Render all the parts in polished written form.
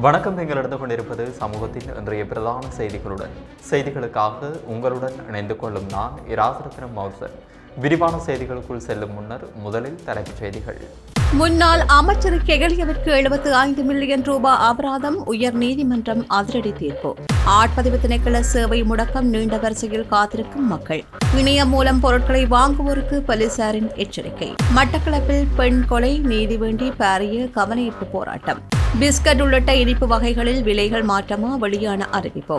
வணக்கம். நீங்கள் இருந்து கொண்டிருப்பது சமூகத்தின் இன்றைய பிரதான செய்திகளுடன். செய்திகளுக்காக உங்களுடன் இணைந்து கொள்ளும் நான் இராசரத்னம் மௌசன். விரிவான செய்திகளுக்குள் செல்லும் முன்னர் முதலில் தலைப்புச் செய்திகள். முன்னாள் அமைச்சர் கெகலியவிற்கு 75 மில்லியன் ரூபாய் அபராதம், உயர் நீதிமன்றம் அதிரடி தீர்ப்பு. ஆட்பதிவு திணைக்கள சேவை முடக்கம், நீண்ட வரிசையில் காத்திருக்கும் மக்கள். இணையம் மூலம் பொருட்களை வாங்குவோருக்கு போலீசாரின் எச்சரிக்கை. மட்டக்களப்பில் பெண் கொலை நீதி வேண்டி பாரிய கவனஈர்ப்பு போராட்டம். பிஸ்கட் உள்ளிட்ட இனிப்பு வகைகளில் விலைகள் மாற்றமா, வெளியான அறிவிப்பு.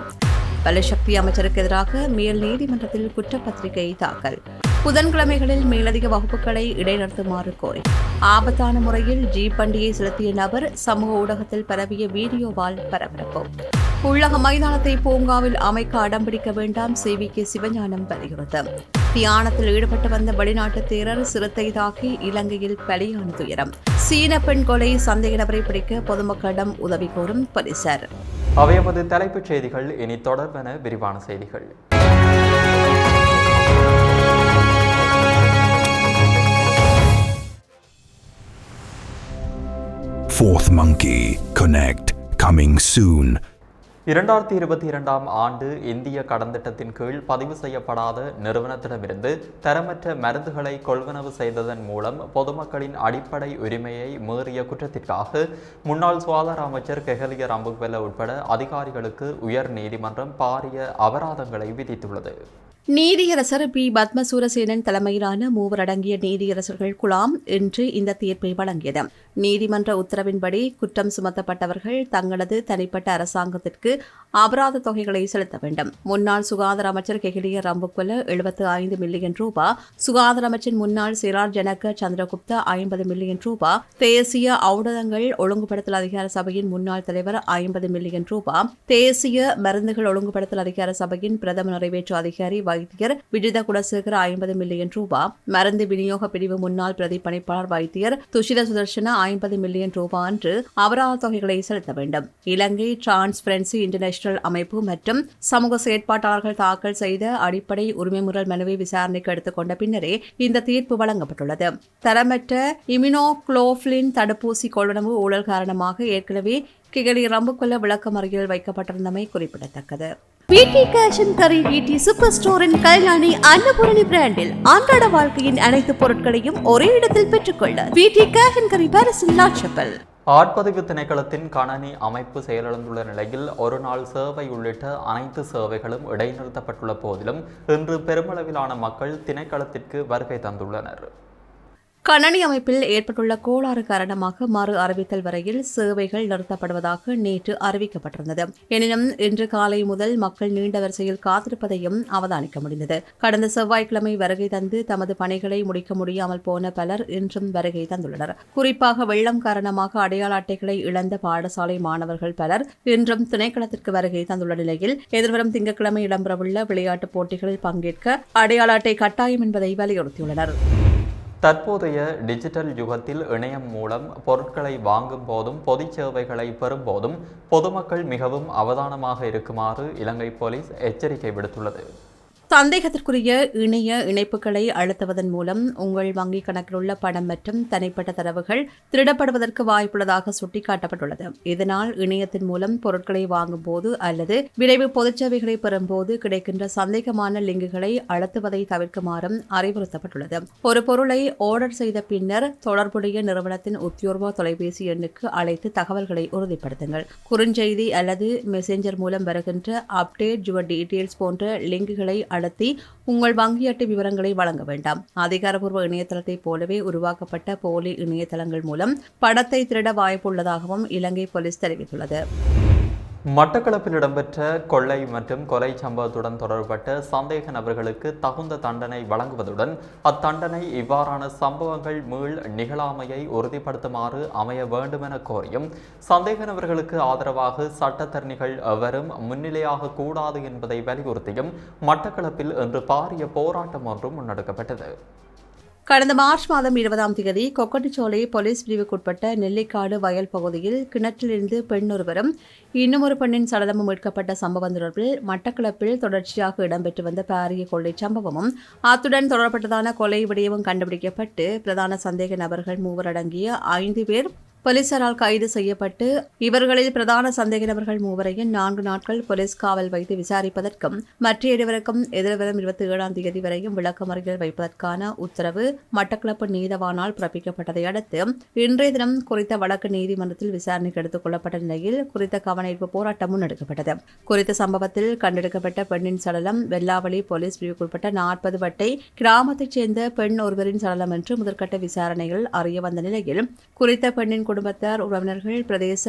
பலசக்தி அமைச்சருக்கு எதிராக மேல் நீதிமன்றத்தில் குற்றப்பத்திரிகை தாக்கல். புதன்கிழமைகளில் மேலதிக வகுப்புகளை இடைநிறுத்துமாறு கோரி ஆபத்தான முறையில் ஜீப் வண்டியை செலுத்திய நபர் சமூக ஊடகத்தில் பரவிய வீடியோவால் பரபரப்பு. உள்ளக மைதானத்தை பூங்காவில் அமைக்க அடம்பிடிக்க வேண்டாம், CVK சிவஞானம் வலியுறுத்தல். தியானத்தில் ஈடுபட்டு வந்த வெளிநாட்டு தேரர் சிறுத்தை தாக்கி இலங்கையில் பலியான துயரம். சீன பெண் கொலை சந்தேக நபரை பிடிக்க பொதுமக்களிடம் உதவி கோரும் போலீசார். அவையவது தலைப்புச் செய்திகள். இனி தொடர்பென விரிவான செய்திகள். Fourth Monkey Connect coming soon. 2022ஆம் ஆண்டு இந்திய கடந்திட்டத்தின் கீழ் பதிவு செய்யப்படாத நிறுவனத்திடமிருந்து தரமற்ற மருந்துகளை கொள்வனவு செய்ததன் மூலம் பொதுமக்களின் அடிப்படை உரிமையை மீறிய குற்றத்திற்காக முன்னாள் சுகாதார அமைச்சர் கெஹலிய ரம்புக்வெல்ல உட்பட அதிகாரிகளுக்கு உயர் நீதிமன்றம் பாரிய அபராதங்களை விதித்துள்ளது. நீதியரசர் பி. பத்மசூரசேனன் தலைமையிலான மூவர் அடங்கிய நீதியரசர்கள் குழாம் இன்று இந்த தீர்ப்பை வழங்கியது. நீதிமன்ற உத்தரவின்படி குற்றம் சுமத்தப்பட்டவர்கள் தங்களது தனிப்பட்ட அரசாங்கத்திற்கு அபராத தொகைகளை செலுத்த வேண்டும். முன்னாள் சுகாதார அமைச்சர் கெஹலிய ரம்புக்வெல்ல 75 மில்லியன் ரூபாய், சுகாதார அமைச்சின் முன்னாள் செயலாளர் ஜனக சந்திரகுப்த 50 மில்லியன் ரூபாய், தேசிய ஔடதங்கள் ஒழுங்குபடுத்தல் அதிகார சபையின் முன்னாள் தலைவர் 50 மில்லியன் ரூபாய், தேசிய மருந்துகள் ஒழுங்குபடுத்தல் அதிகார சபையின் பிரதம நிறைவேற்று அதிகாரி வைத்தியர் விஜித குலசேகர 50 மில்லியன் ரூபாய், மருந்து விநியோக பிரிவு முன்னாள் பிரதி பணிப்பாளர் வைத்தியர் துஷித சுதர்ஷன 50 மில்லியன் ரூபாய் என்று அபராத தொகைகளை செலுத்த வேண்டும். இலங்கை டிரான்ஸ்பரன்சி இன்டர்நேஷனல் அமைப்பு மற்றும் சமூக செயற்பாட்டாளர்கள் தாக்கல் செய்த அடிப்படை உரிமைமுறல் மனுவை விசாரணைக்கு எடுத்துக்கொண்ட பின்னரே இந்த தீர்ப்பு வழங்கப்பட்டுள்ளது. தரமற்ற இம்யூனோகுளோபிலின் தடுப்பூசி கொள்வனவு ஊழல் காரணமாக ஏற்கனவே கெஹலிய ரம்புக்வெல்ல விளக்கமறியலில் வைக்கப்பட்டிருந்தமை குறிப்பிடத்தக்கது. VT Cash & Carry VT super ஸ்டோரின் கல்யாணி அன்னபூரணி பிராண்டில் அன்றாட வாழ்க்கையின் அனைத்து பொருட்களையும் ஒரே இடத்தில் பெற்றுக்கொள்ள VT Cash & Carry பாரிஸில் லாட்சப்பல். ஆட்பதிவு திணைக்களத்தின் கணனி அமைப்பு செயலிழந்துள்ள நிலையில் ஒரு நாள் சேவை உள்ளிட்ட அனைத்து சேவைகளும் இடைநிறுத்தப்பட்டுள்ள போதிலும் இன்று பெருமளவிலான மக்கள் திணைக்களத்திற்கு வருகை தந்துள்ளனர். கணனி அமைப்பில் ஏற்பட்டுள்ள கோளாறு காரணமாக மறு அறிவித்தல் வரையில் சேவைகள் நிறுத்தப்படுவதாக நேற்று அறிவிக்கப்பட்டிருந்தது. எனினும் இன்று காலை முதல் மக்கள் நீண்ட வரிசையில் காத்திருப்பதையும் அவதானிக்க முடிந்தது. கடந்த செவ்வாய்க்கிழமை வருகை தந்து தமது பணிகளை முடிக்க முடியாமல் போன பலர் இன்றும் வருகை தந்துள்ளனர். குறிப்பாக வெள்ளம் காரணமாக அடையாள அட்டைகளை இழந்த பாடசாலை மாணவர்கள் பலர் இன்றும் திணைக்களத்திற்கு வருகை தந்துள்ள நிலையில் எதிர்வரும் திங்கட்கிழமை இடம்பெறவுள்ள விளையாட்டுப் போட்டிகளில் பங்கேற்க அடையாள அட்டை கட்டாயம் என்பதை வலியுறுத்தியுள்ளனர். தற்போதைய டிஜிட்டல் யுகத்தில் இணையம் மூலம் பொருட்களை வாங்கும் போதும் பொதுச் சேவைகளை பெறும் போதும் பொதுமக்கள் மிகவும் அவதானமாக இருக்குமாறு இலங்கை போலீஸ் எச்சரிக்கை விடுத்துள்ளது. சந்தேகத்திற்குரிய இணைய இணைப்புகளை அழுத்துவதன் மூலம் உங்கள் வங்கிக் கணக்கில் உள்ள பணம் மற்றும் தனிப்பட்ட தரவுகள் திருடப்படுவதற்கு வாய்ப்புள்ளதாக சுட்டிக்காட்டப்பட்டுள்ளது. இதனால் இணையத்தின் மூலம் பொருட்களை வாங்கும் போது அல்லது விரைவு பொதுச்சேவைகளை பெறும்போது கிடைக்கின்ற சந்தேகமான லிங்குகளை அழுத்துவதை தவிர்க்குமாறும் அறிவுறுத்தப்பட்டுள்ளது. ஒரு பொருளை ஆர்டர் செய்த பின்னர் தொடர்புடைய நிறுவனத்தின் உத்தியோர்வ தொலைபேசி எண்ணுக்கு அழைத்து தகவல்களை உறுதிப்படுத்துங்கள். குறுஞ்செய்தி அல்லது மெசேஞ்சர் மூலம் வருகின்ற அப்டேட் யுவர் டீடைல்ஸ் போன்ற லிங்குகளை அழுத்தி உங்கள் வங்கி அட்டை விவரங்களை வழங்க வேண்டாம். அதிகாரப்பூர்வ இணையதளத்தைப் போலவே உருவாக்கப்பட்ட போலி இணையதளங்கள் மூலம் பணத்தை திருட வாய்ப்புள்ளதாகவும் இலங்கை போலீஸ் தெரிவித்துள்ளது. மட்டக்களப்பில் இடம்பெற்ற கொள்ளை மற்றும் கொலை சம்பவத்துடன் தொடர்பட்ட சந்தேக நபர்களுக்கு தகுந்த தண்டனை வழங்குவதுடன் அத்தண்டனை இவ்வாறான சம்பவங்கள் மீள் நிகழாமையை உறுதிப்படுத்துமாறு அமைய வேண்டுமென கோரியும் சந்தேக நபர்களுக்கு ஆதரவாக சட்டத்தரணிகள் எவரும் முன்னிலையாக கூடாது என்பதை வலியுறுத்தியும் மட்டக்களப்பில் இன்று பாரிய போராட்டம் ஒன்றும் முன்னெடுக்கப்பட்டது. கடந்த மார்ச் மாதம் 20ஆம் தேதி கொக்கட்டிச்சோலை போலீஸ் பிரிவுக்குட்பட்ட நெல்லிக்காடு வயல் பகுதியில் கிணற்றிலிருந்து பெண் ஒருவரும் இன்னும் ஒரு பெண்ணின் சடலமும் மீட்கப்பட்ட சம்பவம் தொடர்பில் மட்டக்களப்பில் தொடர்ச்சியாக இடம்பெற்று வந்த பாரிய கொள்ளை சம்பவமும் அத்துடன் தொடரப்பட்டதான கொலை விடயமும் கண்டுபிடிக்கப்பட்டு பிரதான சந்தேக நபர்கள் 3 அடங்கிய 5 பேர் போலீசாரால் கைது செய்யப்பட்டு இவர்களில் பிரதான சந்தேக நபர்கள் மூவரையும் 4 நாட்கள் போலீஸ் காவல் வைத்து விசாரிப்பதற்கும் மற்ற இருவருக்கும் எதிர்வரும் 27ஆம் தேதி வரையும் விளக்கமறியலில் வைப்பதற்கான உத்தரவு மட்டக்களப்பு நீதவானால் பிறப்பிக்கப்பட்டதை அடுத்து இன்றைய தினம் குறித்த வழக்கு நீதிமன்றத்தில் விசாரணைக்கு எடுத்துக் கொள்ளப்பட்ட நிலையில் குறித்த கவனஈர்ப்பு போராட்டம் முன்னெடுக்கப்பட்டது. குறித்த சம்பவத்தில் கண்டெடுக்கப்பட்ட பெண்ணின் சடலம் வெள்ளாவளி போலீஸ் பிரிவுக்குட்பட்ட 40 வட்டை கிராமத்தைச் சேர்ந்த பெண் ஒருவரின் சடலம் என்று முதற்கட்ட விசாரணைகள் அறிய வந்த நிலையில் குறித்த பெண்ணின் குடும்பத்தார் உறவினர்கள் பிரதேச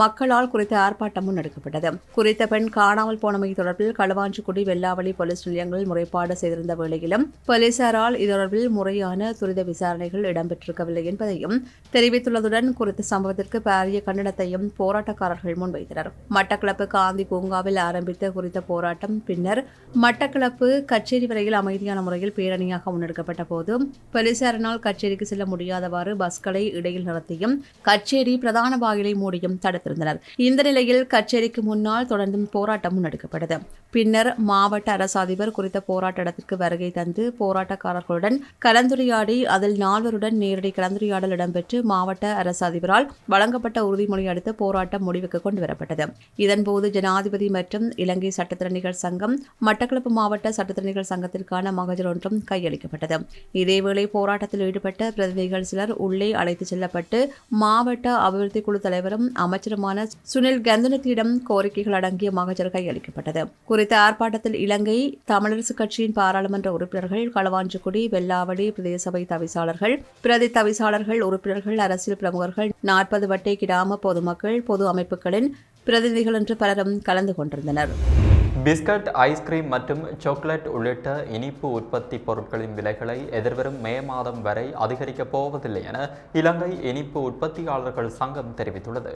மக்களால் குறித்த ஆர்ப்பாட்டம் முன்னெடுக்கப்பட்டது. குறித்த பெண் காணாமல் போனமை தொடர்பில் களுவாஞ்சிக்குடி வெள்ளாவளி போலீஸ் நிலையங்களில் முறைப்பாடு செய்திருந்த வேளையிலும் போலீசாரால் இது தொடர்பில் முறையான துரித விசாரணைகள் இடம்பெற்றிருக்கவில்லை என்பதையும் தெரிவித்துள்ளதுடன் குறித்த சம்பவத்திற்கு பாரிய கண்டனத்தையும் போராட்டக்காரர்கள் முன்வைத்தனர். மட்டக்களப்பு காந்தி பூங்காவில் ஆரம்பித்த குறித்த போராட்டம் பின்னர் மட்டக்களப்பு கச்சேரி வரையில் அமைதியான முறையில் பேரணியாக முன்னெடுக்கப்பட்ட போது போலீசாரினால் கச்சேரிக்கு செல்ல முடியாதவாறு பஸ்களை இடையில் நிறுத்தியும் கச்சேரி பிரதான வாயிலை மூடியும் தடுத்திருந்தனர். இந்த நிலையில் கச்சேரிக்கு முன்னால் தொடர்ந்தும் போராட்டம் முன்னெடுக்கப்பட்டது. பின்னர் மாவட்ட அரசு அதிபர் குறித்த போராட்ட இடத்திற்கு வருகை தந்து போராட்டக்காரர்களுடன் கலந்துரையாடி அதில் 4 நேரடி கலந்துரையாடல் இடம்பெற்று மாவட்ட அரசு அதிபரால் வழங்கப்பட்ட உறுதிமொழி அடுத்து போராட்டம் முடிவுக்கு கொண்டுவரப்பட்டது. இதன்போது ஜனாதிபதி மற்றும் இலங்கை சட்டத்திறனிகள் சங்கம் மட்டக்களப்பு மாவட்ட சட்டத்திறனிகள் சங்கத்திற்கான மகஜர் ஒன்றும் கையளிக்கப்பட்டது. இதேவேளை போராட்டத்தில் ஈடுபட்ட பிரதிநிதிகள் சிலர் உள்ளே அழைத்துச் செல்லப்பட்டு மாவட்ட அபிவிருத்தி குழு தலைவரும் அமைச்சருமான சுனில் கந்தனத்திடம் கோரிக்கைகள் அடங்கிய மகஜர் கையளிக்கப்பட்டது. குறித்த ஆர்ப்பாட்டத்தில் இலங்கை தமிழரசு கட்சியின் பாராளுமன்ற உறுப்பினர்கள், களுவாஞ்சிக்குடி வெள்ளாவளி பிரதேச சபை தவிசாளர்கள், பிரதி தவிசாளர்கள், உறுப்பினர்கள், அரசியல் பிரமுகர்கள், 40 வட்டை கிராம பொதுமக்கள், பொது அமைப்புகளின் பிரதிநிதிகள் என்று பலரும் கலந்து கொண்டிருந்தனர். பிஸ்கட், ஐஸ்கிரீம் மற்றும் சாக்லேட் உள்ளிட்ட இனிப்பு உற்பத்தி பொருட்களின் விலைகளை எதிர்வரும் மே மாதம் வரை அதிகரிக்கப் போவதில்லை என இலங்கை இனிப்பு உற்பத்தியாளர்கள் சங்கம் தெரிவித்துள்ளது.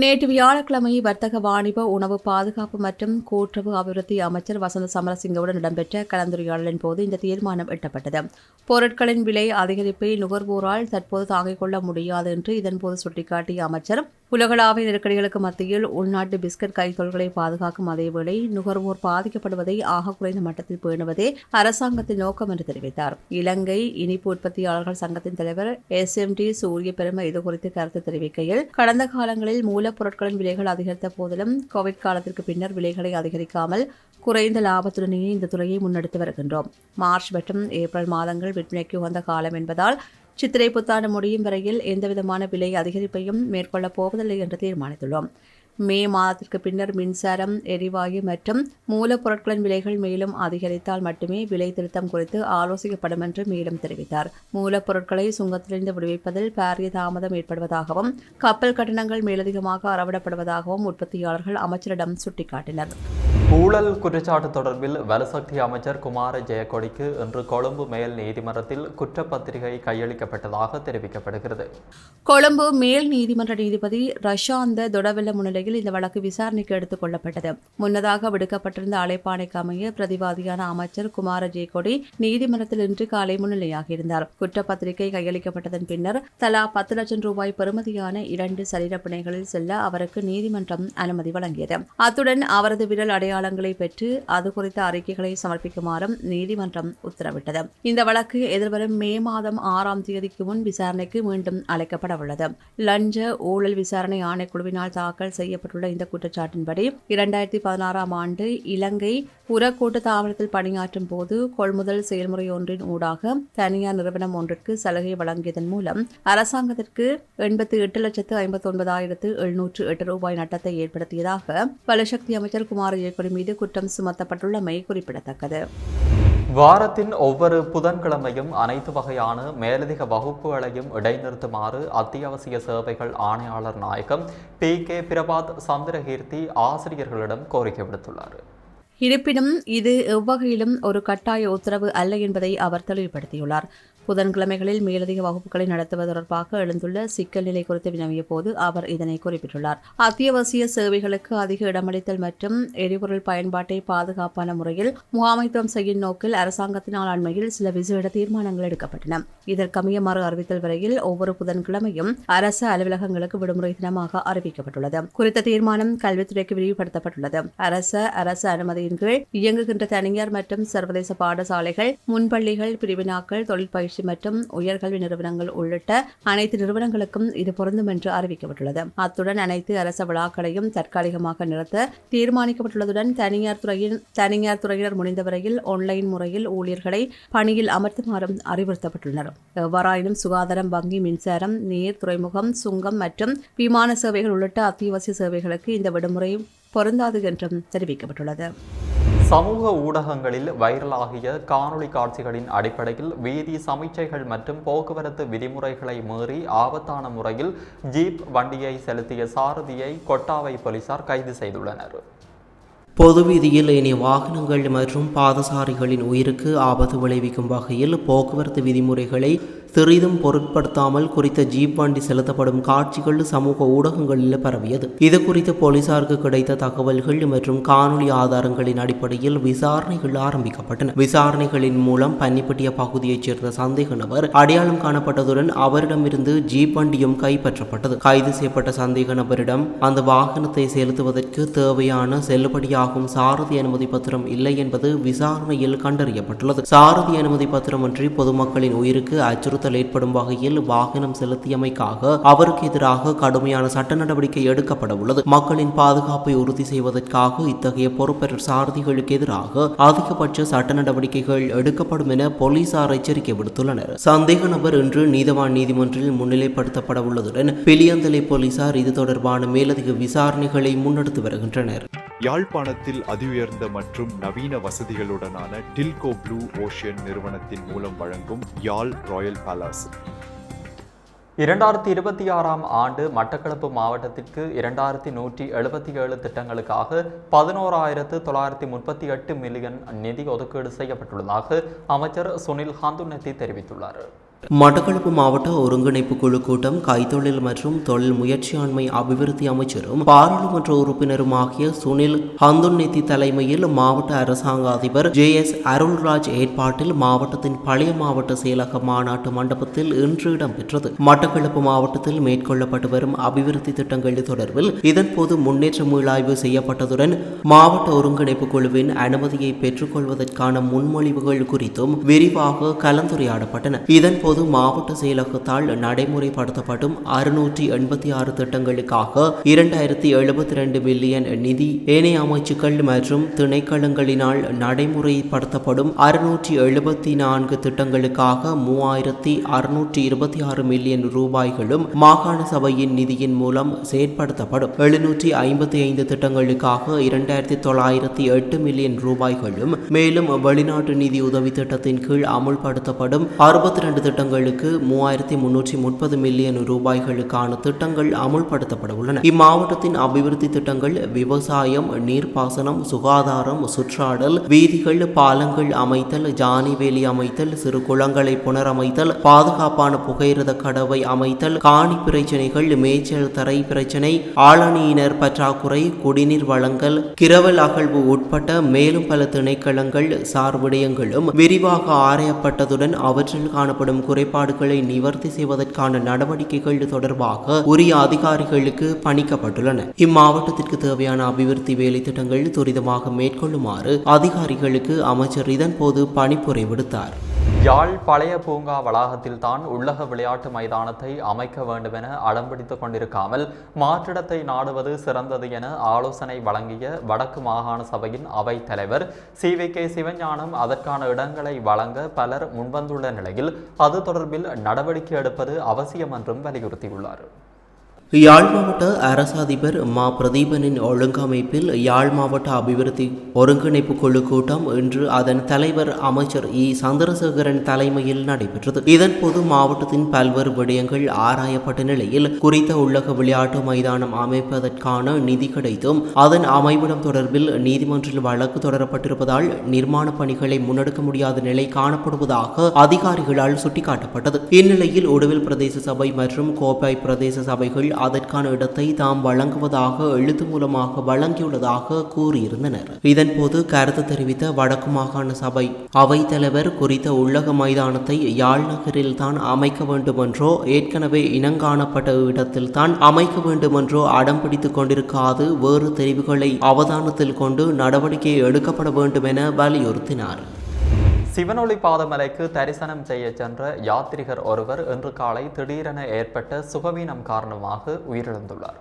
நேற்று வியாழக்கிழமை வர்த்தக வாணிப உணவு பாதுகாப்பு மற்றும் கூட்டுறவு அபிவிருத்தி அமைச்சர் வசந்த சமரசிங்கவுடன் இடம்பெற்ற கலந்துரையாடலின் போது இந்த தீர்மானம் எட்டப்பட்டது. பொருட்களின் விலை அதிகரிப்பை நுகர்வோரால் தற்போது தாங்கிக் கொள்ள முடியாது என்று இதன்போது சுட்டிக்காட்டிய அமைச்சர், உலகளாவிய நெருக்கடிகளுக்கு மத்தியில் உள்நாட்டு பிஸ்கட் கைத்தொழில்களை பாதுகாக்கும் அதேவேளை நுகர்வோர் பாதிக்கப்படுவதை ஆக குறைந்த மட்டத்தில் பேணுவதே அரசாங்கத்தின் நோக்கம் என்று தெரிவித்தார். இலங்கை இனிப்பு உற்பத்தியாளர்கள் சங்கத்தின் தலைவர் SMD சூரிய பெருமை இதுகுறித்து கருத்து தெரிவிக்கையில், கடந்த காலங்களில் மூலப்பொருட்களின் விலைகள் அதிகரித்த போதிலும் கோவிட் காலத்திற்கு பின்னர் விலைகளை அதிகரிக்காமல் குறைந்த லாபத்துடனேயே இந்த துறையை முன்னெடுத்து வருகின்றோம். மார்ச் மற்றும் ஏப்ரல் மாதங்கள் விற்பனைக்கு உகந்த காலம் என்பதால் சித்திரை புத்தாண்டு முடியும் வரையில் எந்தவிதமான விலை அதிகரிப்பையும் மேற்கொள்ளப் போவதில்லை என்று தீர்மானித்துள்ளோம். மே மாதத்திற்கு பின்னர் மின்சாரம், எரிவாயு மற்றும் மூலப்பொருட்களின் விலைகள் மேலும் அதிகரித்தால் மட்டுமே விலை திருத்தம் குறித்து ஆலோசிக்கப்படும் என்று மேலும் தெரிவித்தார். மூலப்பொருட்களை சுங்கத்திலிருந்து விடுவிப்பதில் பாரிய தாமதம் ஏற்படுவதாகவும் கப்பல் கட்டணங்கள் மேலதிகமாக அறவிடப்படுவதாகவும் உற்பத்தியாளர்கள் அமைச்சரிடம் சுட்டிக்காட்டினர். ஊழல் குற்றச்சாட்டு தொடர்பில் வலுசக்தி அமைச்சர் குமார ஜெயக்கொடிக்கு இன்று கொழும்பு மேல் நீதிமன்றத்தில் குற்றப்பத்திரிகை கையளிக்கப்பட்டதாக தெரிவிக்கப்படுகிறது. கொழும்பு மேல் நீதிமன்ற நீதிபதி ரஷாந்த தொடவெல்ல முன்னிலையில் இந்த வழக்கு விசாரணைக்கு எடுத்துக் கொள்ளப்பட்டது. முன்னதாக விடுக்கப்பட்டிருந்த அழைப்பாணைக்கு அமைய பிரதிவாதியான அமைச்சர் குமார ஜெயக்கொடி நீதிமன்றத்தில் இன்று காலை முன்னிலையாகியிருந்தார். குற்றப்பத்திரிகை கையளிக்கப்பட்டதன் பின்னர் தலா 10 லட்சம் ரூபாய் பெறுமதியான 2 சரீர பிணைகளில் செல்ல அவருக்கு நீதிமன்றம் அனுமதி வழங்கியது. அத்துடன் அவரது விரல் அடையாளங்களை பெற்று அது குறித்த அறிக்கைகளை சமர்ப்பிக்குமாறும் நீதிமன்றம் உத்தரவிட்டது. இந்த வழக்கு எதிர்வரும் மே மாதம் 6ஆம் தேதிக்கு முன் விசாரணைக்கு மீண்டும் அழைக்கப்பட உள்ளது. லஞ்ச ஊழல் விசாரணை ஆணைக்குழுவினால் தாக்கல் செய்யப்பட்டுள்ள இந்த குற்றச்சாட்டின்படி 2016ஆம் ஆண்டு இலங்கை உரக்கூட்டு தாவரத்தில் பணியாற்றும் போது கொள்முதல் செயல்முறை ஒன்றின் ஊடாக தனியார் நிறுவனம் ஒன்றிற்கு சலுகை வழங்கியதன் மூலம் அரசாங்கத்திற்கு 88,59,708 ரூபாய் நட்டத்தை ஏற்படுத்தியதாக வலுசக்தி அமைச்சர் குமார ஜெயக்கொடி மீது குற்றம் சுமத்தப்பட்டுள்ளமை குறிப்பிடத்தக்கது. வாரத்தின் ஒவ்வொரு புதன்கிழமையும் அனைத்து வகையான மேலதிக வகுப்புகளையும் இடைநிறுத்துமாறு அத்தியாவசிய சேவைகள் ஆணையாளர் நாயகம் PK பிரபாத் சந்திரகீர்த்தி ஆசிரியர்களிடம் கோரிக்கை விடுத்துள்ளார். இருப்பினும் இது எவ்வகையிலும் ஒரு கட்டாய உத்தரவு அல்ல என்பதை அவர் தெளிவுபடுத்தியுள்ளார். புதன்கிழமைகளில் மேலதிக வகுப்புகளை நடத்துவது தொடர்பாக எழுந்துள்ள சிக்கல் நிலை குறித்து வினவிய போது அவர் இதனை குறிப்பிட்டுள்ளார். அத்தியாவசிய சேவைகளுக்கு அதிக இடமளித்தல் மற்றும் எரிபொருள் பயன்பாட்டை பாதுகாப்பான முறையில் முகாமைத்துவம் செய்யும் நோக்கில் அரசாங்கத்தினால் அண்மையில் சில விசேட தீர்மானங்கள் எடுக்கப்பட்டன. இதற்கமைய மறு அறிவித்தல் வரையில் ஒவ்வொரு புதன்கிழமையும் அரசு அலுவலகங்களுக்கு விடுமுறை தினமாக அறிவிக்கப்பட்டுள்ளது. குறித்த தீர்மானம் கல்வித்துறைக்கு விரிவுபடுத்தப்பட்டுள்ளது. அரசு அனுமதியின் கீழ் இயங்குகின்ற தனியார் மற்றும் சர்வதேச பாடசாலைகள், முன்பள்ளிகள், பிரிவினாக்கள், தொழிற்பயிற்சி பயிற்சி மற்றும் உயர்கல்வி நிறுவனங்கள் உள்ளிட்ட அனைத்து நிறுவனங்களுக்கும் இது பொருந்தும் என்று அறிவிக்கப்பட்டுள்ளது. அத்துடன் அனைத்து அரச விழாக்களையும் தற்காலிகமாக நிறுத்த தீர்மானிக்கப்பட்டுள்ளதுடன் தனியார் துறையினர் முடிந்தவரையில் ஆன்லைன் முறையில் ஊழியர்களை பணியில் அமர்த்துமாறும் அறிவுறுத்தப்பட்டுள்ளனர். எவ்வாறாயினும் சுகாதாரம், வங்கி, மின்சாரம், நீர், துறைமுகம், சுங்கம் மற்றும் விமான சேவைகள் உள்ளிட்ட அத்தியாவசிய சேவைகளுக்கு இந்த விடுமுறை பொருந்தாது என்றும் தெரிவிக்கப்பட்டுள்ளது. சமூக ஊடகங்களில் வைரலாகிய காணொளி காட்சிகளின் அடிப்படையில் வீதி சமிச்சைகள் மற்றும் போக்குவரத்து விதிமுறைகளை மீறி ஆபத்தான முறையில் ஜீப் வண்டியை செலுத்திய சாரதியை கொட்டாவை போலீசார் கைது செய்துள்ளனர். பொது வீதியில் ஏனைய வாகனங்கள் மற்றும் பாதசாரிகளின் உயிருக்கு ஆபத்து விளைவிக்கும் வகையில் போக்குவரத்து விதிமுறைகளை சிறிதும் பொருட்படுத்தாமல் குறித்த ஜீப் வண்டி செலுத்தப்படும் காட்சிகள் சமூக ஊடகங்களில் பரவியது. இது குறித்து போலீசாருக்கு கிடைத்த தகவல்கள் மற்றும் காணொலி ஆதாரங்களின் அடிப்படையில் விசாரணைகள் ஆரம்பிக்கப்பட்டன. விசாரணைகளின் மூலம் பன்னிப்பட்டிய பகுதியைச் சேர்ந்த சந்தேக நபர் அடையாளம் காணப்பட்டதுடன் அவரிடமிருந்து ஜீப் வண்டியும் கைப்பற்றப்பட்டது. கைது செய்யப்பட்ட சந்தேக நபரிடம் அந்த வாகனத்தை செலுத்துவதற்கு தேவையான செல்லுபடியாகும் சாரதி அனுமதி பத்திரம் இல்லை என்பது விசாரணையில் கண்டறியப்பட்டுள்ளது. சாரதி அனுமதி பத்திரமின்றி பொதுமக்களின் உயிருக்கு அச்சுறுத்தல் ஏற்படும் வகையில் வாகனம் செலுத்தியமைக்காக அவருக்கு எதிராக கடுமையான சட்ட நடவடிக்கை எடுக்கப்பட உள்ளது. மக்களின் பாதுகாப்பை உறுதி செய்வதற்காக இத்தகைய பொறுப்பற்ற சாரதிகளுக்கு எதிராக அதிகபட்ச சட்ட நடவடிக்கைகள் எடுக்கப்படும் என போலீசார் எச்சரிக்கை விடுத்துள்ளனர். சந்தேக நபர் இன்று நீதவான் நீதிமன்றில் முன்னிலைப்படுத்தப்பட உள்ளதுடன் பிலியந்தலை போலீசார் இது தொடர்பான மேலதிக விசாரணைகளை முன்னெடுத்து வருகின்றனர். யாழ்ப்பாணத்தில் அதிஉயர்ந்த மற்றும் நவீன வசதிகளுடனான டில்கோ ப்ளூ ஓஷன் நிறுவனத்தின் மூலம் வழங்கும் யாழ் ராயல் பேலஸ் 2026ஆம் ஆண்டு மட்டக்களப்பு மாவட்டத்திற்கு 2177 திட்டங்களுக்காக 11,938 மில்லியன் நிதி ஒதுக்கீடு செய்யப்பட்டுள்ளதாக அமைச்சர் சுனில் ஹந்துன்னத்தி தெரிவித்துள்ளார். மட்டக்களப்பு மாவட்ட ஒருங்கிணைப்பு குழு கூட்டம் கைத்தொழில் மற்றும் தொழில் முயற்சியாண்மை அபிவிருத்தி அமைச்சரும் பாராளுமன்ற உறுப்பினருமாகிய சுனில் ஹந்துன்னத்தி தலைமையில் மாவட்ட அரசாங்க அதிபர் JS அருள்ராஜ் ஏற்பாட்டில் மாவட்டத்தின் பழைய மாவட்ட செயலக மாநாட்டு மண்டபத்தில் இன்று இடம்பெற்றது. மட்டக்களப்பு மாவட்டத்தில் மேற்கொள்ளப்பட்டு வரும் அபிவிருத்தி திட்டங்கள் தொடர்பில் இதன்போது முன்னேற்ற மீளாய்வு செய்யப்பட்டதுடன் மாவட்ட ஒருங்கிணைப்பு குழுவின் அனுமதியை பெற்றுக்கொள்வதற்கான முன்மொழிவுகள் குறித்தும் விரிவாக கலந்துரையாடப்பட்டன. இதன்போது மாவட்ட செயலகத்தால் நடைமுறைப்படுத்தப்படும் 686 திட்டங்களுக்காக 2072 மில்லியன் நிதி, ஏனைய அமைச்சுக்கள் மற்றும் திணைக்களங்களினால் நடைமுறைப்படுத்தப்படும் 674 திட்டங்களுக்காக 3626 மில்லியன் ரூபாய்களும் மாகாண சபையின் நிதியின் மூலம் செயற்படுத்தப்படும். 755 திட்டங்களுக்காக 2908 மில்லியன் ரூபாய்களும் மேலும் வெளிநாட்டு நிதி உதவி திட்டத்தின் கீழ் அமுல்படுத்தப்படும் 62 திட்டங்களுக்கு 3330 மில்லியன் ரூபாய்களுக்கான திட்டங்கள் அமுல்படுத்தப்பட உள்ளன. இம்மாவட்டத்தின் அபிவிருத்தி திட்டங்கள் விவசாயம், நீர்ப்பாசனம், சுகாதாரம், சுற்றாடல், வீதிகள், பாலங்கள் அமைத்தல், ஜானிவேலி அமைத்தல், சிறு குளங்களை புனரமைத்தல், பாதுகாப்பான புகையிரத கடவை அமைத்தல், காணி பிரச்சனைகள், மேய்ச்சல் தரை பிரச்சனை, ஆளணியினர் பற்றாக்குறை, குடிநீர் வழங்கல், கிரவல் அகழ்வு உட்பட்ட மேலும் பல திணைக்களங்கள் சார் விடயங்களும் விரிவாக ஆராயப்பட்டதுடன் அவற்றில் காணப்படும் குறைபாடுகளை நிவர்த்தி செய்வதற்கான நடவடிக்கைகள் தொடர்பாக உரிய அதிகாரிகளுக்கு பணிக்கப்பட்டுள்ளன. இம்மாவட்டத்திற்கு தேவையான அபிவிருத்தி வேலை திட்டங்கள் துரிதமாக மேற்கொள்ளுமாறு அதிகாரிகளுக்கு அமைச்சர் இதன்போது பணிப்புரை விடுத்தார். யாழ் பழைய பூங்கா வளாகத்தில் தான் உள்ளக விளையாட்டு மைதானத்தை அமைக்க வேண்டும் என அடம்பிடித்துக் கொண்டிருக்காமல் மாற்றிடத்தை நாடுவது சிறந்தது என ஆலோசனை வழங்கிய வடக்கு மாகாண சபையின் அவைத் தலைவர் CVK சிவஞானம் அதற்கான இடங்களை வழங்க பலர் முன்வந்துள்ள நிலையில் அது தொடர்பில் நடவடிக்கை எடுப்பது அவசியம் என்றும் வலியுறுத்தியுள்ளார். யாழ் மாவட்ட அரச அதிபர் மா பிரதீபனின் ஒழுங்கமைப்பில் யாழ் மாவட்ட அபிவிருத்தி ஒருங்கிணைப்பு குழு கூட்டம் இன்று அதன் தலைவர் அமைச்சர் சந்திரசேகரன் தலைமையில் நடைபெற்றது. இதன்போது மாவட்டத்தின் பல்வேறு விடயங்கள் ஆராயப்பட்ட நிலையில் குறித்த உள்ளக விளையாட்டு மைதானம் அமைப்பதற்கான நிதி கிடைத்தும் அதன் அமைவிடம் தொடர்பில் நீதிமன்றில் வழக்கு தொடரப்பட்டிருப்பதால் நிர்மாண பணிகளை முன்னெடுக்க முடியாத நிலை காணப்படுவதாக அதிகாரிகளால் சுட்டிக்காட்டப்பட்டது. இந்நிலையில் உடுவில் பிரதேச சபை மற்றும் கோப்பாய் பிரதேச சபைகள் அதற்கான இடத்தை தாம் வழங்குவதாக எழுத்து மூலமாக வழங்கியுள்ளதாக கூறியிருந்தனர். இதன்போது கருத்து தெரிவித்த வடக்கு மாகாண சபை அவைத் தலைவர் குறித்த உள்ளக மைதானத்தை யாழ் நகரில் தான் அமைக்க வேண்டுமென்றோ ஏற்கனவே இனங்காணப்பட்ட இடத்தில் தான் அமைக்க வேண்டுமென்றோ அடம் பிடித்துக் கொண்டிருக்காது வேறு தெரிவுகளை அவதானத்தில் கொண்டு நடவடிக்கை எடுக்கப்பட வேண்டும் என வலியுறுத்தினார். சிவனொளி பாதமலைக்கு தரிசனம் செய்ய சென்ற யாத்ரிகர் ஒருவர் இன்று காலை திடீரென ஏற்பட்ட சுகவீனம் காரணமாக உயிரிழந்துள்ளார்.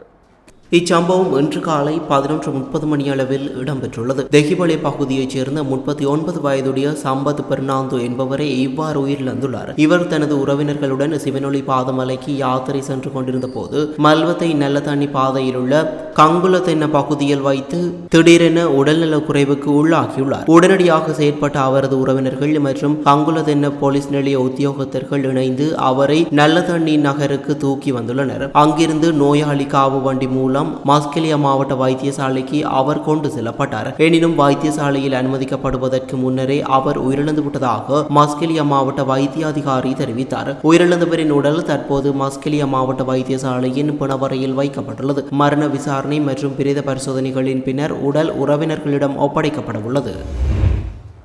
இச்சம்பவம் இன்று காலை 11:30 மணியளவில் இடம்பெற்றுள்ளது. தெஹிவளை பகுதியைச் சேர்ந்த 39 வயதுடைய சம்பத் பெர்னாந்து என்பவரே இவ்வாறு உயிரிழந்துள்ளார். இவர் தனது உறவினர்களுடன் சிவனொளி பாதமலைக்கு யாத்திரை சென்று கொண்டிருந்த போது மல்வத்தை நல்லதண்ணி பாதையில் உள்ள கங்குலத்தென்ன பகுதியில் வைத்து திடீரென உடல்நலக் குறைவுக்கு உள்ளாகியுள்ளார். உடனடியாக செயற்பட்ட அவரது உறவினர்கள் மற்றும் கங்குலத்தென்ன போலீஸ் நிலைய உத்தியோகத்தர்கள் இணைந்து அவரை நல்லதண்ணி நகருக்கு தூக்கி வந்துள்ளனர். அங்கிருந்து நோயாளி காவு வண்டி மூலம் மஸ்கெலியா மாவட்ட வைத்தியசாலைக்கு அவர் கொண்டு செல்லப்பட்டார். எனினும் வைத்தியசாலையில் அனுமதிக்கப்படுவதற்கு முன்னரே அவர் உயிரிழந்து விட்டதாக மஸ்கெலியா மாவட்ட வைத்திய அதிகாரி தெரிவித்தார். உயிரிழந்தவரின் உடல் தற்போது மஸ்கெலியா மாவட்ட வைத்தியசாலையின் பிணவரையில் வைக்கப்பட்டுள்ளது. மரண விசாரணை மற்றும் பிரேத பரிசோதனைகளின் பின்னர் உடல் உறவினர்களிடம் ஒப்படைக்கப்பட உள்ளது.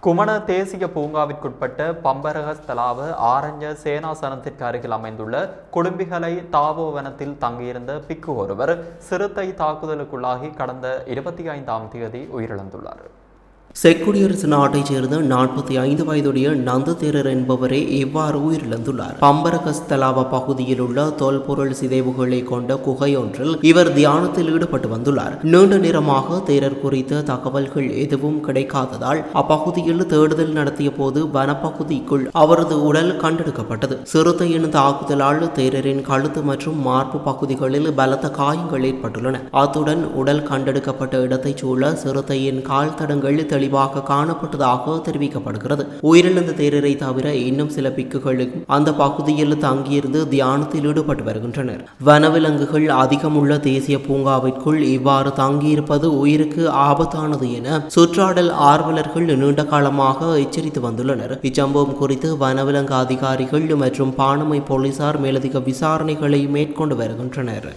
குமண தேசிய பூங்காவிற்குட்பட்ட பம்பரகஸ்தலாவ ஆரஞ்ச சேனாசனத்திற்கு அருகில் அமைந்துள்ள குடும்பிகளை தாவோ வனத்தில் தங்கியிருந்த பிக்கு ஒருவர் சிறுத்தை தாக்குதலுக்குள்ளாகி கடந்த 25ஆம் தேதி உயிரிழந்துள்ளார். செக்குடியரசு நாட்டைச் சேர்ந்த 45 வயதுடைய நந்து தேரர் என்பவரே இவ்வாறு உயிரிழந்துள்ளார். பம்பரகஸ்தலாவ பகுதியில் உள்ள தொல்பொருள் சிதைவுகளை கொண்ட குகையொன்றில் இவர் தியானத்தில் ஈடுபட்டு வந்துள்ளார். நீண்ட நேரமாக தேரர் குறித்த தகவல்கள் எதுவும் கிடைக்காததால் அப்பகுதியில் தேடுதல் நடத்திய போது வனப்பகுதிக்குள் அவரது உடல் கண்டெடுக்கப்பட்டது. சிறுத்தையின் தாக்குதலால் தேரரின் கழுத்து மற்றும் மார்பு பகுதிகளில் பலத்த காயங்கள் ஏற்பட்டுள்ளன. அத்துடன் உடல் கண்டெடுக்கப்பட்ட இடத்தைச் சூழ சிறுத்தையின் கால் தடங்கள் தெளிவாக காணப்பட்டதாக தெரிவிக்கப்படுகிறது. உயிரிழந்த தேரரை தவிர இன்னும் சில பிக்குகளும் அந்த பகுதியில் தங்கியிருந்து தியானத்தில் ஈடுபட்டு வருகின்றனர். வனவிலங்குகள் அதிகமுள்ள தேசிய பூங்காவிற்குள் இவ்வாறு தங்கியிருப்பது உயிருக்கு ஆபத்தானது என சுற்றாடல் ஆர்வலர்கள் நீண்ட காலமாக எச்சரித்து வந்துள்ளனர். இச்சம்பவம் குறித்து வனவிலங்கு அதிகாரிகள் மற்றும் பாணமை போலீசார் மேலதிக விசாரணைகளை மேற்கொண்டு வருகின்றனர்.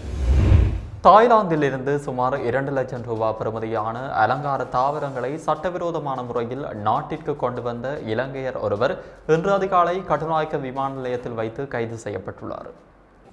தாய்லாந்தில் இருந்து சுமார் 2 லட்சம் ரூபாய் பெறுமதியான அலங்கார தாவரங்களை சட்டவிரோதமான முறையில் நாட்டிற்கு கொண்டு வந்த இலங்கையர் ஒருவர் இன்று அதிகாலை கட்டுநாயக்க விமான நிலையத்தில் வைத்து கைது செய்யப்பட்டுள்ளார்.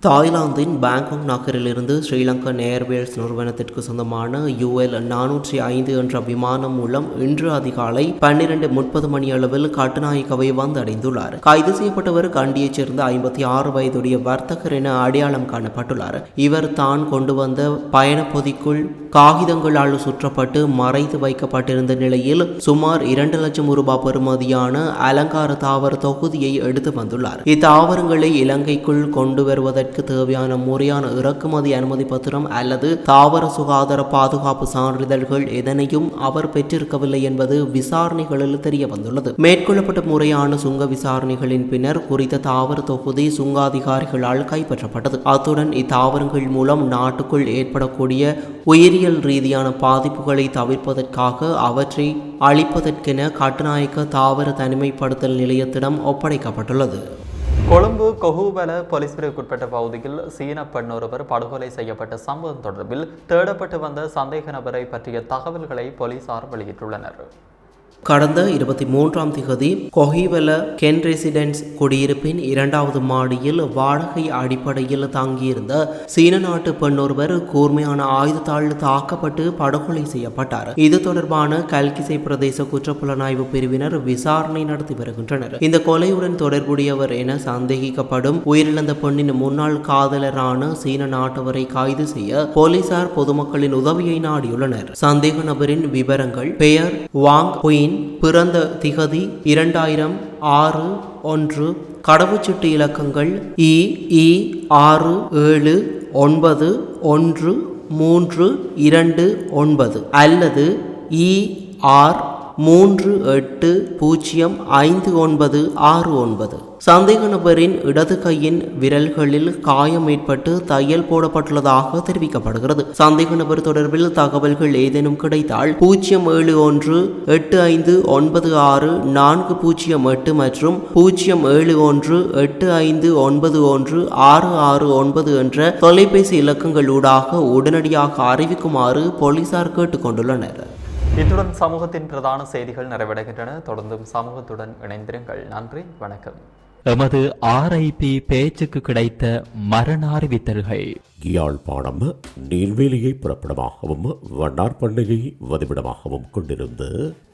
தாய்லாந்தின் பேங்காக் நகரிலிருந்து ஸ்ரீலங்கன் ஏர்வேஸ் நிறுவனத்திற்கு சொந்தமான UL 405 என்ற விமானம் மூலம் இன்று அதிகாலை 12:30 மணியளவில் கட்டுநாயக்கவை வந்தடைந்துள்ளார். கைது செய்யப்பட்டவர் கண்டியைச் சேர்ந்த 56 வயதுடைய வர்த்தகர் என அடையாளம் காணப்பட்டுள்ளார். இவர் தான் கொண்டு வந்த பயண பொதிக்குள் காகிதங்களால் சுற்றப்பட்டு மறைத்து வைக்கப்பட்டிருந்த நிலையில் சுமார் 2 லட்சம் ரூபாய் பெறுமதியான அலங்கார தாவர தொகுதியை எடுத்து வந்துள்ளார். இத்தாவரங்களை இலங்கைக்குள் கொண்டு வருவதற்கு தேவையான முறையான இறக்குமதி அனுமதி பத்திரம் அல்லது தாவர சுகாதார பாதுகாப்பு சான்றிதழ்கள் எதனையும் அவர் பெற்றிருக்கவில்லை என்பது விசாரணைகளில் தெரிய வந்துள்ளது. மேற்கொள்ளப்பட்ட முறையான சுங்க விசாரணைகளின் பின்னர் குறித்த தாவர தொகுதி சுங்க அதிகாரிகளால் கைப்பற்றப்பட்டது. அத்துடன் இத்தாவரங்கள் மூலம் நாட்டுக்குள் ஏற்படக்கூடிய உயிரியல் ரீதியான பாதிப்புகளை தவிர்ப்பதற்காக அவற்றை அழிப்பதற்கென கட்டுநாயக்க தாவர தனிமைப்படுத்தல் நிலையத்திடம் ஒப்படைக்கப்பட்டுள்ளது. கொழும்பு கொஹுவல போலீஸ் பிரிவுக்குட்பட்ட பகுதியில் சீன பெண் ஒருவர் படுகொலை செய்யப்பட்ட சம்பவம் தொடர்பில் தேடப்பட்டு வந்த சந்தேக நபரை பற்றிய தகவல்களை போலீசார் வெளியிட்டுள்ளனர். கடந்த 23ஆம் தேதி கொஹிவல கென் ரெசிடென்ஸ் குடியிருப்பின் 2வது மாடியில் வாடகை அடிப்படையில் தங்கியிருந்த சீன நாட்டு பெண் ஒருவர் கூர்மையான ஆயுதத்தால் தாக்கப்பட்டு படுகொலை செய்யப்பட்டார். இது தொடர்பான கல்கிசை பிரதேச குற்றப்புலனாய்வு பிரிவினர் விசாரணை நடத்தி வருகின்றனர். இந்த கொலையுடன் தொடர்புடையவர் என சந்தேகிக்கப்படும் உயிரிழந்த பெண்ணின் முன்னாள் காதலரான சீன நாட்டவரை கைது செய்ய போலீசார் பொதுமக்களின் உதவியை நாடியுள்ளனர். சந்தேக நபரின் விவரங்கள்: பெயர் வாங் புயின், பிறந்த திகதி 2006-1, கடவுச்சீட்டு இலக்கங்கள் EE6791329 அல்லது ER38059969. சந்தேக நபரின் இடது கையின் விரல்களில் காயம் ஏற்பட்டு தையல் போடப்பட்டுள்ளதாக தெரிவிக்கப்படுகிறது. சந்தேக நபர் தொடர்பில் தகவல்கள் ஏதேனும் கிடைத்தால் 071896408 மற்றும் 07185916669 என்ற தொலைபேசி இலக்கங்களூடாக உடனடியாக அறிவிக்குமாறு போலீசார் கேட்டுக்கொண்டுள்ளனர். இத்துடன் சமூகத்தின் பிரதான செய்திகள் நிறைவடைகின்றன. தொடர்ந்தும் சமூகத்துடன் இணைந்திருங்கள். நன்றி, வணக்கம். எமது RIP பேச்சுக்கு கிடைத்த மரண அறிவித்தல்கள். யாழ்ப்பாணம் நீர்வேலியை புறப்படமாகவும் வண்ணார்பண்ணையை வதிவிடமாகவும் கொண்டிருந்த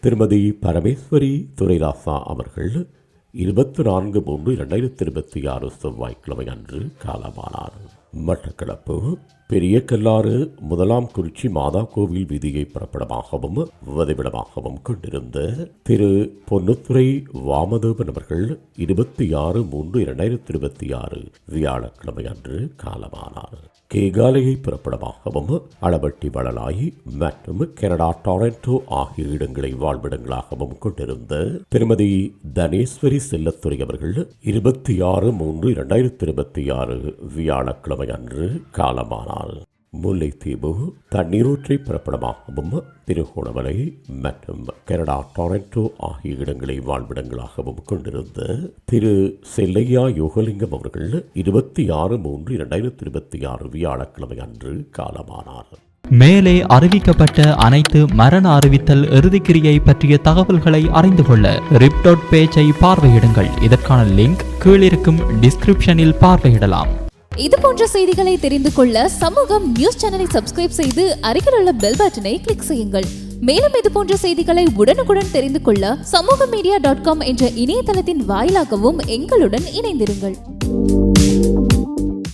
திருமதி பரமேஸ்வரி துரைராசா அவர்கள் 24/3/2026 செவ்வாய்க்கிழமை அன்று காலமானார். மட்டக்களப்பு பெரிய கல்லாறு முதலாம் குறிச்சி மாதா கோவில் வீதியை புறப்படமாகவும் வதிவிடமாகவும் கொண்டிருந்த திரு பொன்னுத்துறை வாமதேவன் அவர்கள் 26/3/2026 வியாழக்கிழமை அன்று காலமானார். கேகாலையை புறப்படமாகவும் அளவட்டி வளலாய் மற்றும் கனடா டொரண்டோ ஆகிய இடங்களை வாழ்விடங்களாகவும் கொண்டிருந்த திருமதி தனேஸ்வரி செல்லத்துறை அவர்கள் 26/3/2026 வியாழக்கிழமை அன்று காலமானார். முல்லைத்தீவு தண்ணீரூற்றை புறப்படமாகவும் திருகோணமலை மற்றும் கனடா டொரண்டோ ஆகிய இடங்களை வாழ்விடங்களாகவும் கொண்டிருந்த திரு செல்லையா யோகலிங்கம் அவர்கள் 26/3/2026 வியாழக்கிழமை அன்று காலமானார். மேலே அறிவிக்கப்பட்ட அனைத்து மரண அறிவித்தல் இறுதிக்கிரியை பற்றிய தகவல்களை அறிந்து கொள்ள ரிப் பேஜை பார்வையிடுங்கள். இதற்கான லிங்க் கீழிருக்கும் டிஸ்கிரிப்ஷனில் பார்வையிடலாம். இது போன்ற செய்திகளை தெரிந்து கொள்ள சமூகம் நியூஸ் சேனலை சப்ஸ்கிரைப் செய்து அருகில் உள்ள பெல் பட்டனை கிளிக் செய்யுங்கள். மேலும் இது போன்ற செய்திகளை உடனுக்குடன் தெரிந்து கொள்ள சமூகமீடியா.com என்ற இணையதளத்தின் வாயிலாகவும் எங்களுடன் இணைந்திருங்கள்.